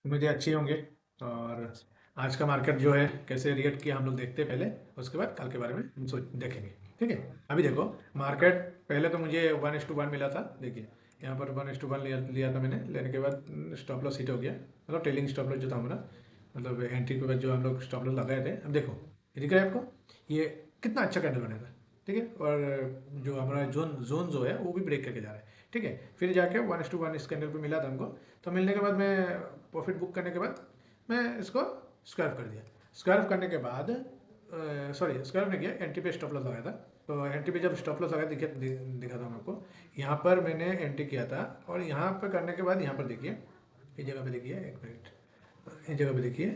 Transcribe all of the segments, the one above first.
मुझे अच्छी होंगे। और आज का मार्केट जो है कैसे रिएक्ट किया हम लोग देखते हैं पहले, उसके बाद कल के बारे में हम सोच देखेंगे। ठीक है, अभी देखो मार्केट पहले तो मुझे 1:1 मिला था। देखिए यहाँ पर 1:1 लिया लिया था मैंने। लेने के बाद स्टॉप लॉस हिट हो गया, मतलब टेलिंग स्टॉप लॉस जो था हमारा, मतलब एंट्री के बाद जो हम लोग स्टॉप लॉस लगाए थे। अब देखो ये दिख रहा है आपको, ये कितना अच्छा कैंडल बना था। ठीक है, और जो हमारा जोन जोन जो है वो भी ब्रेक करके जा रहा है। ठीक है, फिर जाके 1:1 इस कैंडल पे मिला था हमको। तो मिलने के बाद मैं प्रॉफिट बुक करने के बाद मैं इसको स्क्वायर कर दिया। स्क्वायर करने के बाद सॉरी स्क्वायर नहीं किया, एंट्री पे स्टॉप लॉस लगाया था। तो एंट्री पे जब स्टॉप लॉस लगाया दिखा था मैं आपको। यहाँ पर मैंने एंट्री किया था, और यहाँ पर करने के बाद यहाँ पर देखिए, इस जगह पे देखिए, एक मिनट, इस जगह पे देखिए,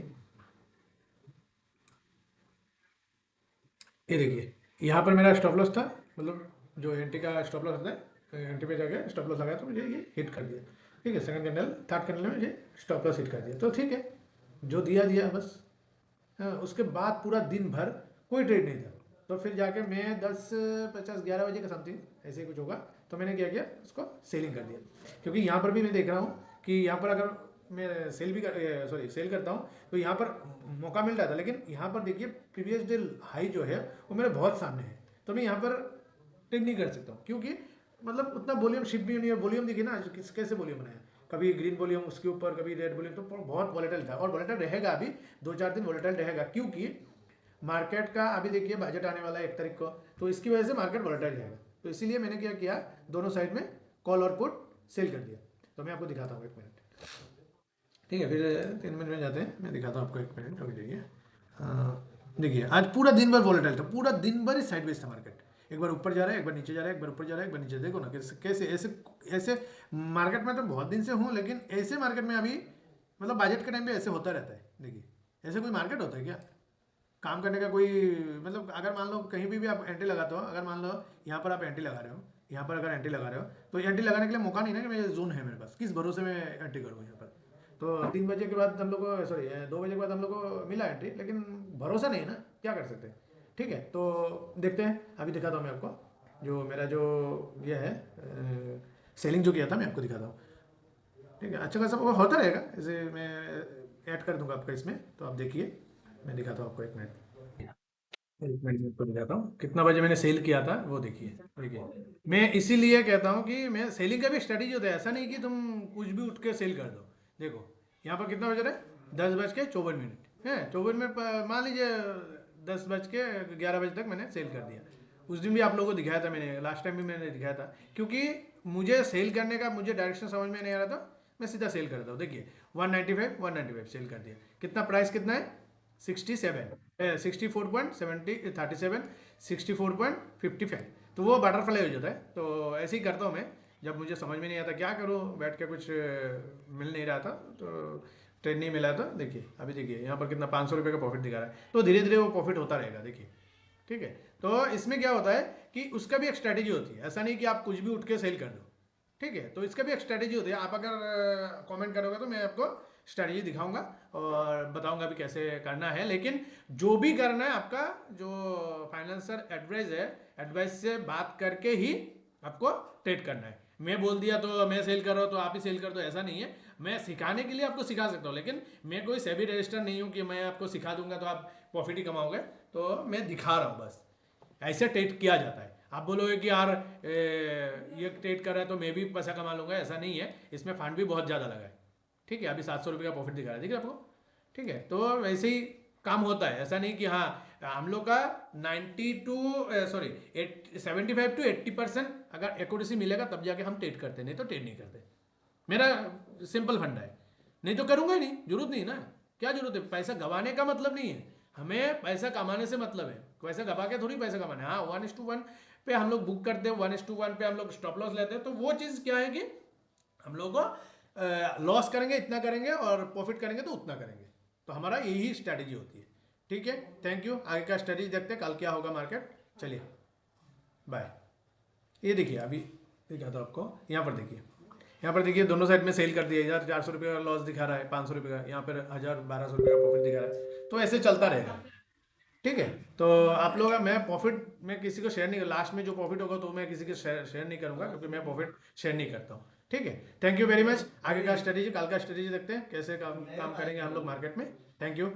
ये देखिए यहाँ पर मेरा स्टॉप लॉस था, मतलब जो एंट्री का स्टॉप लॉस होता है, एंट्री पे जाके स्टॉप लॉस लगाया तो मुझे ये हिट कर दिया। ठीक है, सेकंड कैंडल थर्ड कैंडल में मुझे स्टॉप लॉस हिट कर दिया, तो ठीक है, जो दिया दिया बस। हाँ, उसके बाद पूरा दिन भर कोई ट्रेड नहीं था। तो फिर जाके मैं 10:50 11 बजे का समथिंग ऐसे ही कुछ होगा, तो मैंने क्या किया, उसको सेलिंग कर दिया। क्योंकि यहाँ पर भी मैं देख रहा हूँ कि यहाँ पर अगर मैं सेल भी कर सॉरी सेल करता हूँ तो यहाँ पर मौका मिल रहा था। लेकिन यहाँ पर देखिए प्रीवियस डे हाई जो है वो मेरे बहुत सामने है, तो मैं यहाँ पर ट्रेड नहीं कर सकता हूँ, क्योंकि मतलब उतना वॉल्यूम शिफ्ट भी नहीं है। वॉल्यूम देखिए ना, कैसे वॉल्यूम बनाया, कभी ग्रीन वॉल्यूम उसके ऊपर, कभी रेड वॉल्यूम, तो बहुत वॉलेटाइल था और वॉलेटाइल रहेगा अभी 2-4 दिन वॉलेटाइल रहेगा। क्योंकि मार्केट का अभी देखिए बजट आने वाला है 1 तारीख को, तो इसकी वजह से मार्केट वॉलेटाइल रहेगा। तो इसीलिए मैंने क्या किया, दोनों साइड में कॉल और पुट सेल कर दिया। तो मैं आपको दिखाता हूँ, 1 मिनट। ठीक है, फिर 3 मिनट में जाते हैं, मैं दिखाता हूँ आपको, 1 मिनट रुक जाइए। देखिए आज पूरा दिन भर वॉलेटाइल था, पूरा दिन भर ही साइडवेज था मार्केट। एक बार ऊपर जा रहा है, एक बार नीचे जा रहा है, एक बार ऊपर जा रहा है, एक बार नीचे। देखो ना कैसे कैसे ऐसे ऐसे मार्केट में तो बहुत दिन से हूँ, लेकिन ऐसे मार्केट में अभी मतलब बजट के टाइम पे ऐसे होता रहता है। देखिए ऐसे कोई मार्केट होता है क्या, काम करने का कोई, मतलब अगर मान लो कहीं भी आप एंट्री लगाते हो, अगर मान लो यहाँ पर आप एंट्री लगा रहे हो, यहाँ पर अगर एंट्री लगा रहे हो, तो एंट्री लगाने के लिए मौका नहीं ना कि मेरे जोन है मेरे पास, किस भरोसे में एंट्री करूँ यहाँ पर। तो 3 बजे के बाद हम लोग को, सॉरी 2 बजे के बाद हम लोग को मिला एंट्री, लेकिन भरोसा नहीं है ना, क्या कर सकते हैं। ठीक है, तो देखते हैं, अभी दिखाता हूँ मैं आपको जो मेरा जो ये है सेलिंग जो किया था, मैं आपको दिखाता हूँ। ठीक है, अच्छा खासा वो होता रहेगा, इसे मैं ऐड कर दूंगा आपका इसमें, तो आप देखिए, मैं दिखाता हूँ आपको, 1 मिनट। 1 मिनट में आपको दिखाता हूँ कितना बजे मैंने सेल किया था, वो देखिए। देखिए मैं इसीलिए कहता हूँ कि मैं सेलिंग का भी स्ट्रेटेजी होता है, ऐसा नहीं कि तुम कुछ भी उठ के सेल कर दो। देखो यहाँ पर कितना बज रहा है, 10:54 है, 54 मिनट मान लीजिए 10:11 बजे तक मैंने सेल कर दिया। उस दिन भी आप लोगों को दिखाया था मैंने, लास्ट टाइम भी मैंने दिखाया था, क्योंकि मुझे सेल करने का मुझे डायरेक्शन समझ में नहीं आ रहा था, मैं सीधा सेल करता हूँ। देखिए 195 सेल कर दिया। कितना प्राइस कितना है, 67, 64.37, 64.55, तो वो बटरफ्लाई हो जाता है। तो ऐसे ही करता हूँ मैं, जब मुझे समझ में नहीं आता क्या करूँ, बैठ के कुछ मिल नहीं रहा था, तो ट्रेड नहीं मिला था। देखिए अभी देखिए यहाँ पर कितना 500 रुपये का प्रॉफिट दिखा रहा है, तो धीरे धीरे वो प्रॉफिट होता रहेगा। देखिए ठीक है, तो इसमें क्या होता है कि उसका भी एक स्ट्रैटेजी होती है, ऐसा नहीं कि आप कुछ भी उठ के सेल कर दो। ठीक है, तो इसका भी एक स्ट्रैटेजी होती है। आप अगर कमेंट करोगे तो मैं आपको स्ट्रैटेजी दिखाऊंगा और बताऊंगा भी कैसे करना है। लेकिन जो भी करना है आपका जो फाइनेंशियल एडवाइस है, एडवाइस से बात करके ही आपको ट्रेड करना है। मैं बोल दिया तो मैं सेल कर रहा हूँ तो आप ही सेल कर दो, ऐसा नहीं है। मैं सिखाने के लिए आपको सिखा सकता हूँ, लेकिन मैं कोई सेबी रजिस्टर नहीं हूँ कि मैं आपको सिखा दूंगा तो आप प्रॉफिट ही कमाओगे। तो मैं दिखा रहा हूँ बस, ऐसे ट्रेड किया जाता है। आप बोलोगे कि यार ये ट्रेड कर रहा है तो मैं भी पैसा कमा लूंगा, ऐसा नहीं है, इसमें फंड भी बहुत ज़्यादा लगा है। ठीक है, अभी 700 रुपये का प्रॉफिट दिखा रहा है, ठीक है आपको। ठीक है, तो वैसे ही काम होता है, ऐसा नहीं कि हाँ हम लोग का 90 टू सॉरी 75 to 80% अगर एक्यूरेसी मिलेगा तब जाके हम ट्रेड करते, नहीं तो ट्रेड नहीं करते। मेरा सिंपल फंडा है, नहीं तो करूंगा ही नहीं, जरूरत नहीं ना। क्या जरूरत है, पैसा गंवाने का मतलब नहीं है, हमें पैसा कमाने से मतलब है। पैसा गंवा के थोड़ी पैसा कमाना है। हाँ 1:1 पे हम लोग बुक करते हैं, 1:1 पे हम लोग स्टॉप लॉस लेते हैं, तो वो चीज़ क्या है कि हम लोग को लॉस करेंगे इतना करेंगे और प्रॉफिट करेंगे तो उतना करेंगे। तो हमारा यही स्ट्रैटेजी होती है। ठीक है, थैंक यू। आगे का स्ट्रैटेजी देखते हैं कल क्या होगा मार्केट। चलिए बाय। ये देखिए अभी दिखा था आपको, यहाँ पर देखिए, यहाँ पर देखिए दोनों साइड में सेल कर दिया। इधर 400 रुपये का लॉस दिखा रहा है, 500 रुपये का, यहाँ पर 1000 1200 रुपये का प्रॉफिट दिखा रहा है, तो ऐसे चलता रहेगा। ठीक है, तो आप लोग, मैं प्रॉफिट मैं किसी को शेयर नहीं, लास्ट में जो प्रॉफिट होगा तो मैं किसी को शेयर नहीं करूंगा, क्योंकि मैं प्रॉफिट शेयर नहीं करता हूँ। ठीक है, थैंक यू वेरी मच। आगे का स्ट्रेटेजी, कल का स्ट्रेटेजी देखते हैं कैसे काम करेंगे हम लोग मार्केट में। Thank you.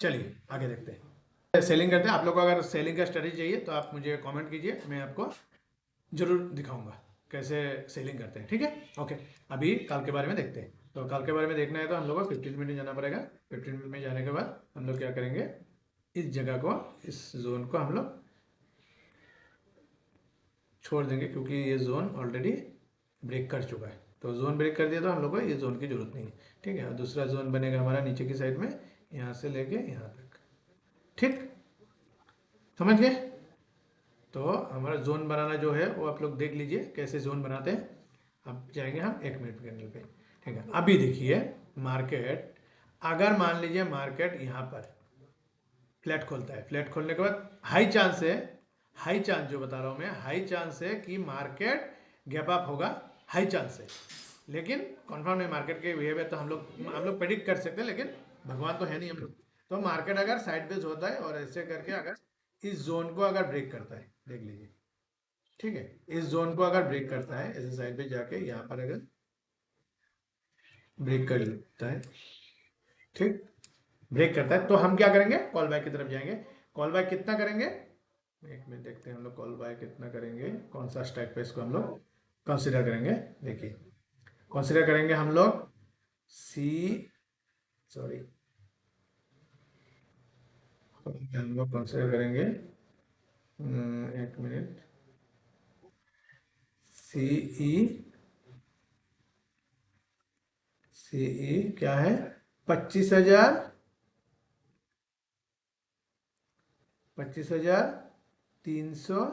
चलिए आगे देखते हैं, सेलिंग करते हैं। आप लोग को अगर सेलिंग का स्ट्रेटेजी चाहिए तो आप मुझे कमेंट कीजिए, मैं आपको जरूर दिखाऊंगा कैसे सेलिंग करते हैं, ठीक है। ओके, अभी कल के बारे में देखते हैं। तो कल के बारे में देखना है तो हम लोग को 15 मिनट जाना पड़ेगा। 15 मिनट में जाने के बाद हम लोग क्या करेंगे, इस जगह को, इस जोन को हम लोग छोड़ देंगे, क्योंकि ये जोन ऑलरेडी ब्रेक कर चुका है। तो जोन ब्रेक कर दिया तो हम लोग को ये जोन की जरूरत नहीं है, ठीक है। और दूसरा जोन बनेगा हमारा नीचे की साइड में, यहाँ से लेके यहाँ तक, ठीक, समझ गए। तो हमारा जोन बनाना जो है वो आप लोग देख लीजिए कैसे जोन बनाते हैं। अब जाएंगे हम 1 मिनट कैंडल पे, ठीक है। अभी देखिए मार्केट, अगर मान लीजिए मार्केट यहाँ पर फ्लैट खोलता है, फ्लैट खोलने के बाद हाई चांस है, हाई चांस जो बता रहा हूँ मैं, हाई चांस है कि मार्केट गैप अप होगा, हाई चांस है। लेकिन कन्फर्म नहीं, मार्केट के बिहेवियर तो हम लोग प्रेडिक्ट कर सकते हैं, लेकिन भगवान तो है नहीं हम लोग। तो मार्केट अगर साइड बेस होता है और ऐसे करके अगर इस जोन को अगर ब्रेक करता है, देख लीजिए, ठीक है, इस जोन को अगर ब्रेक करता है, ऐसे साइड पे जाके यहाँ पर अगर ब्रेक कर लेता है, ठीक, ब्रेक करता है, तो हम क्या करेंगे, कॉल बाय की तरफ जाएंगे। कॉल बाय कितना करेंगे, एक मिनट देखते हैं हम लोग कॉल बाय कितना करेंगे, कौन सा स्ट्राइक प्राइस को हम लोग कंसिडर करेंगे। देखिए कंसिडर करेंगे हम लोग सी, सॉरी, हम लोग कंसिडर करेंगे, एक मिनट, सी ई, सी ई क्या है, 25,000, 25,300,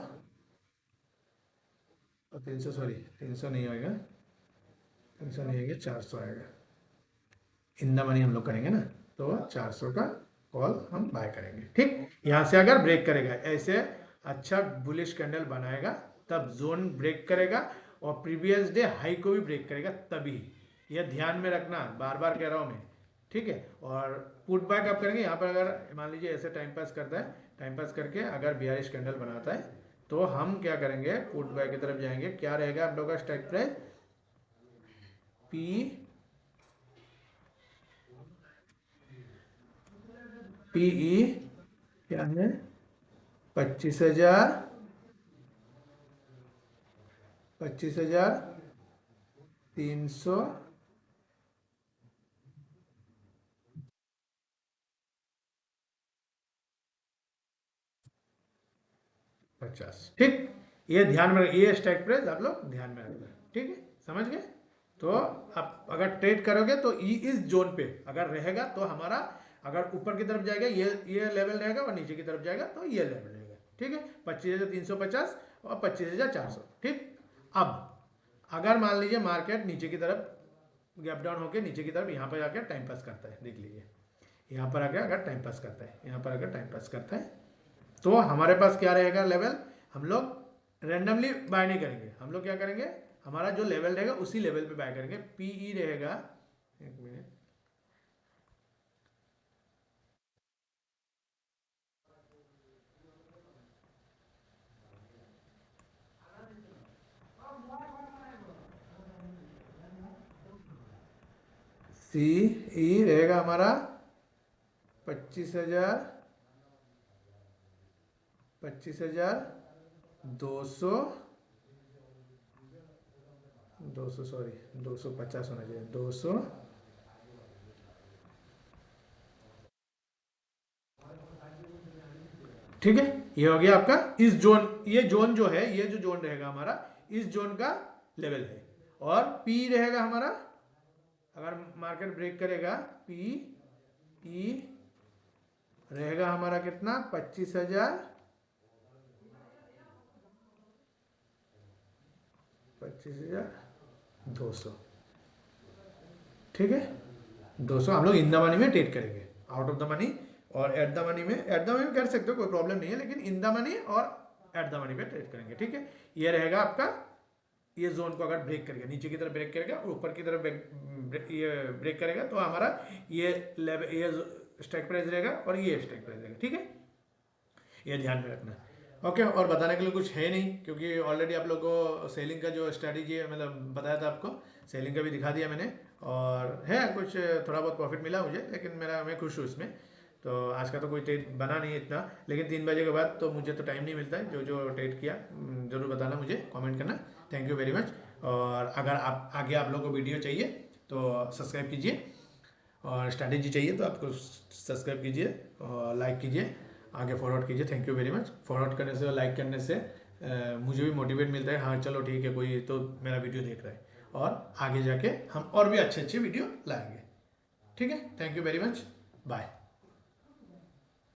300, सॉरी 300 नहीं आएगा, 300 नहीं आएगा, 400 आएगा। इन द मनी हम लोग करेंगे ना, तो 400 का कॉल हम बाय करेंगे, ठीक। यहाँ से अगर ब्रेक करेगा, ऐसे अच्छा बुलिश कैंडल बनाएगा, तब जोन ब्रेक करेगा और प्रीवियस डे हाई को भी ब्रेक करेगा, तभी। यह ध्यान में रखना, बार बार कह रहा हूँ मैं, ठीक है। और पुट बाय कब करेंगे, यहाँ पर अगर मान लीजिए ऐसे टाइम पास करता है, टाइम पास करके अगर बियरिश कैंडल बनाता है, तो हम क्या करेंगे, पुट बाय की तरफ जाएंगे। क्या रहेगा आप लोग का स्ट्राइक प्राइस, पी पीई क्या है, 25,000, 25,350, ठीक। ये ध्यान में, ये स्ट्राइक प्राइस आप लोग ध्यान में रखना, ठीक है, समझ गए। तो आप अगर ट्रेड करोगे तो इस जोन पे अगर रहेगा तो हमारा, अगर ऊपर की तरफ जाएगा ये लेवल रहेगा, और नीचे की तरफ जाएगा तो ये लेवल रहेगा, ठीक है। 25,350 और 25,400, ठीक। अब अगर मान लीजिए मार्केट नीचे की तरफ गैप डाउन होकर नीचे की तरफ यहाँ पर आकर टाइम पास करता है, देख लीजिए, यहाँ पर आकर अगर टाइम पास करता है, यहाँ पर अगर टाइम पास करता है, तो हमारे पास क्या रहेगा लेवल, हम लोग रेंडमली बाय नहीं करेंगे, हम लोग क्या करेंगे, हमारा जो लेवल रहेगा उसी लेवल पे बाय करेंगे। पीई रहेगा, एक मिनट, सी ई रहेगा हमारा 25,000, 25,200, 200, सॉरी 250 होना चाहिए, 200, ठीक है। ये हो गया आपका इस जोन, ये जोन जो है, ये जो जोन रहेगा हमारा, इस जोन का लेवल है। और पी रहेगा हमारा, अगर मार्केट ब्रेक करेगा, पी ई रहेगा हमारा कितना, 25,000, 25,200, ठीक है। 200 हम लोग इन द मनी में ट्रेड करेंगे, आउट ऑफ द मनी और एट द मनी में, एट द मनी में कर सकते हो, कोई प्रॉब्लम नहीं है, लेकिन इन द मनी और एट द मनी पे ट्रेड करेंगे, ठीक है। ये रहेगा आपका, ये जोन को अगर ब्रेक करेगा, नीचे की तरफ ब्रेक करेगा और ऊपर की तरफ ये ब्रेक करेगा, तो हमारा ये लेवल, ये स्ट्राइक प्राइस रहेगा और ये स्ट्राइक प्राइस रहेगा, ठीक है। ये ध्यान में रखना। ओके, और बताने के लिए कुछ है नहीं, क्योंकि ऑलरेडी आप लोगों को सेलिंग का जो स्ट्रैटेजी है मतलब बताया था आपको, सेलिंग का भी दिखा दिया मैंने, और है कुछ थोड़ा बहुत प्रॉफिट मिला मुझे, लेकिन मैं खुश हूँ इसमें। तो आज का तो कोई ट्रेड बना नहीं है इतना, लेकिन 3 बजे के बाद तो मुझे तो टाइम नहीं मिलता है। जो जो ट्रेड किया ज़रूर बताना, मुझे कमेंट करना। Thank you very much. और अगर आप आगे आप लोगों को वीडियो चाहिए तो सब्सक्राइब कीजिए, और स्ट्रैटेजी चाहिए तो आपको सब्सक्राइब कीजिए और लाइक कीजिए, आगे फॉरवर्ड कीजिए। Thank you very much. Forward करने से और लाइक करने से मुझे भी मोटिवेट मिलता है, हाँ चलो ठीक है, कोई तो मेरा वीडियो देख रहा है, और आगे जाके हम और भी अच्छे अच्छे वीडियो लाएंगे। ठीक है, thank you very much, bye.